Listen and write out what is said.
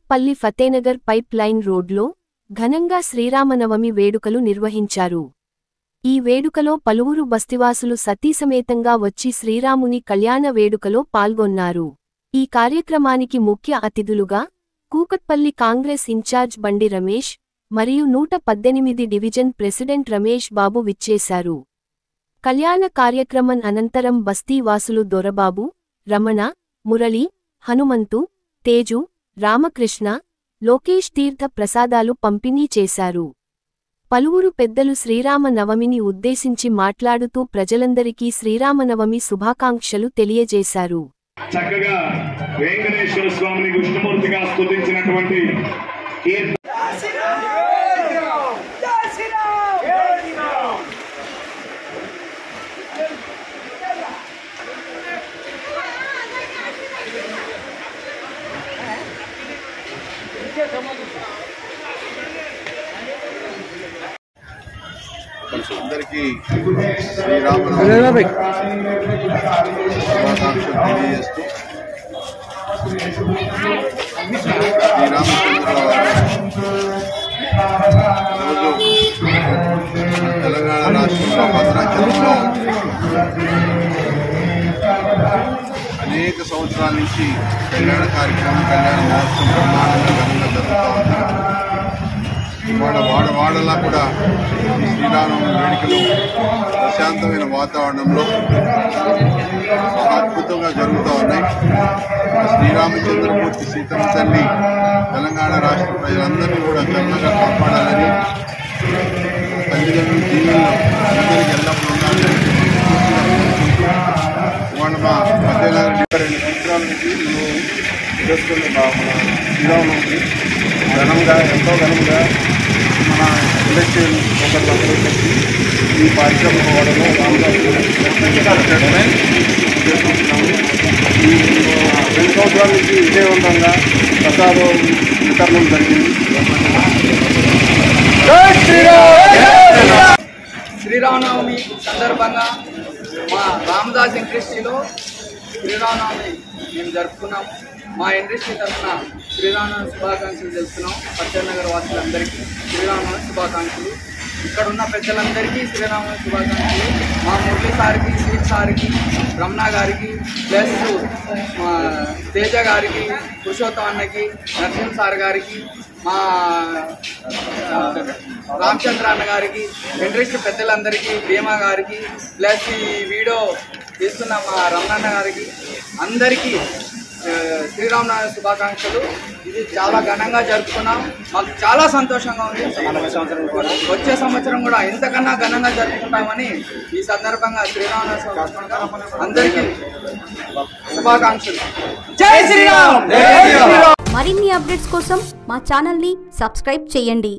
Kukatpally Fatehnagar pipe line రోడ్లో ఘనంగా శ్రీరామనవమి వేడుకలు నిర్వహించారు. ఈ వేడుకలో పలువురు బస్తివాసులు సతీసమేతంగా వచ్చి శ్రీరాముని కళ్యాణ వేడుకలో పాల్గొన్నారు. ఈ కార్యక్రమానికి ముఖ్య అతిథులుగా కూకట్పల్లి కాంగ్రెస్ ఇన్ఛార్జ్ బండి రమేష్ మరియు 118 డివిజన్ ప్రెసిడెంట్ రమేష్ బాబు విచ్చేశారు. కళ్యాణ కార్యక్రమం అనంతరం బస్తీవాసులు దొరబాబు, రమణ, మురళి, హనుమంతు, తేజు, రామకృష్ణ, లోకేష్ తీర్థ ప్రసాదాలు పంపిణీ చేశారు. పలువురు పెద్దలు శ్రీరామ నవమిని ఉద్దేశించి మాట్లాడుతూ ప్రజలందరికీ శ్రీరామనవమి శుభాకాంక్షలు తెలియజేశారు. చక్కగా వెంకటేశ్వర స్వామిని విష్ణుమూర్తిగా స్తుతించినటువంటి అందరికీ శ్రీరామనవమి శుభాకాంక్షలు తెలియజేస్తూ శ్రీరామచంద్ర రోజు తెలంగాణ రాష్ట్రంలో భద్రాచలంలో అనేక సంవత్సరాల నుంచి కళ్యాణ కార్యక్రమం, కళ్యాణ మహోత్సవం బ్రహ్మాండంగా ఘనంగా జరుగుతూ ఉంది. వాడవాడలా కూడా ఈ శ్రీరామనవమి వేడుకలు ప్రశాంతమైన వాతావరణంలో అద్భుతంగా జరుగుతూ ఉన్నాయి. శ్రీరామచంద్రమూర్తి సీతమ్మ తల్లి తెలంగాణ రాష్ట్ర ప్రజలందరినీ కూడా ఘనంగా కాపాడాలని, తల్లిదండ్రుల జీవనంలో అందరికీ ఎల్లప్పుడూ ఉండాలని వాళ్ళ మా మధ్యనగర్ 2 సంవత్సరాల నుంచి మేము చేసుకున్న శ్రీరామనవమి ఎంతో ఘనంగా మన ఇండస్ట్రియల్ ఒకళ్ళందరూ కలిసి ఈ పారిశ్రామిక చేసుకుంటున్నాము. ఈ 2 సంవత్సరాల నుంచి విజయవంతంగా ప్రసాదం వితరణం జరిగింది. శ్రీరామనవమి సందర్భంగా మా రామదాస్ ఇండస్ట్రీలో శ్రీరామనవమి మేము జరుపుకున్నాము. మా ఇండస్ట్రీ తరఫున శ్రీరామనవమి శుభాకాంక్షలు తెలుపుతున్నాం. ఫతేనగర్ వాసులందరికీ శ్రీరామనవమి శుభాకాంక్షలు. ఇక్కడ ఉన్న పెద్దలందరికీ శ్రీరామనవమి శుభాకాంక్షలు. మా మురళి సార్కి, శ్రీక్ సార్కి, రమణ గారికి, ప్లస్ మా తేజ గారికి, పురుషోత్తం అన్నకి, నరసింహ సార్ గారికి, మా రామచంద్ర అన్న గారికి, ఇండస్ట్రీ పెద్దలందరికీ, భీమా గారికి, ప్లస్ ఈ వీడియో తీస్తున్న మా రమణన్న గారికి అందరికీ శ్రీరామనవమి శుభాకాంక్షలు. ఇది చాలా ఘనంగా జరుపుకున్నాం. మాకు చాలా సంతోషంగా ఉంది. వచ్చే సంవత్సరం కూడా ఇంతకన్నా ఘనంగా జరుపుకుంటామని ఈ సందర్భంగా శ్రీరామనవమి అందరికీ శుభాకాంక్షలు. జై శ్రీరామ్. మరిన్ని అప్డేట్స్ కోసం మా ఛానల్ని సబ్స్క్రైబ్ చేయండి.